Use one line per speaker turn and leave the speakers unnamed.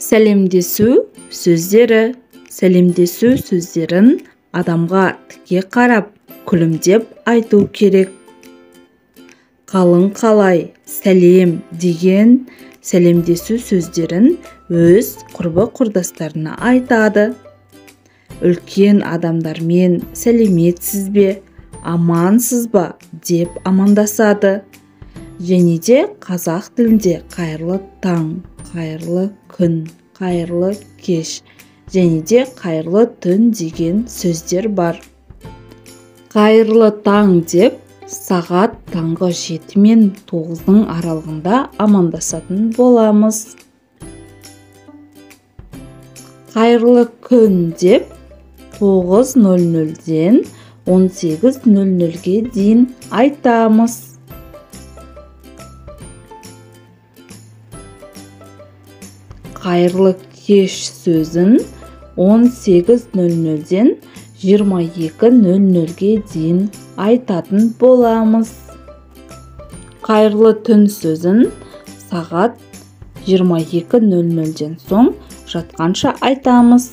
Сәлемдесу сөздері. Сәлемдесу сөздерін адамға тіке қарап, күлімдеп айту керек. Қалың қалай, сәлем деген сәлемдесу сөздерін өз құрбы құрдастарына айтады. Үлкен адамдармен сәлеметсіз бе, амансыз ба деп амандасады. Және де қазақ тілінде қайырлы таң, қайырлы күн, қайырлы кеш, және де қайырлы түн деген сөздер бар. Қайырлы таң деп сағат таңғы 7 мен 9-ның аралығында амандасатын боламыз. Қайырлы күн деп 9:00-ден 18:00-ге дейін айтамыз. Қайырлы кеш сөзін 18:00-ден 22:00-ге дейін айтатын боламыз. Қайырлы түн сөзін сағат 22:00-ден соң жатқанша айтамыз.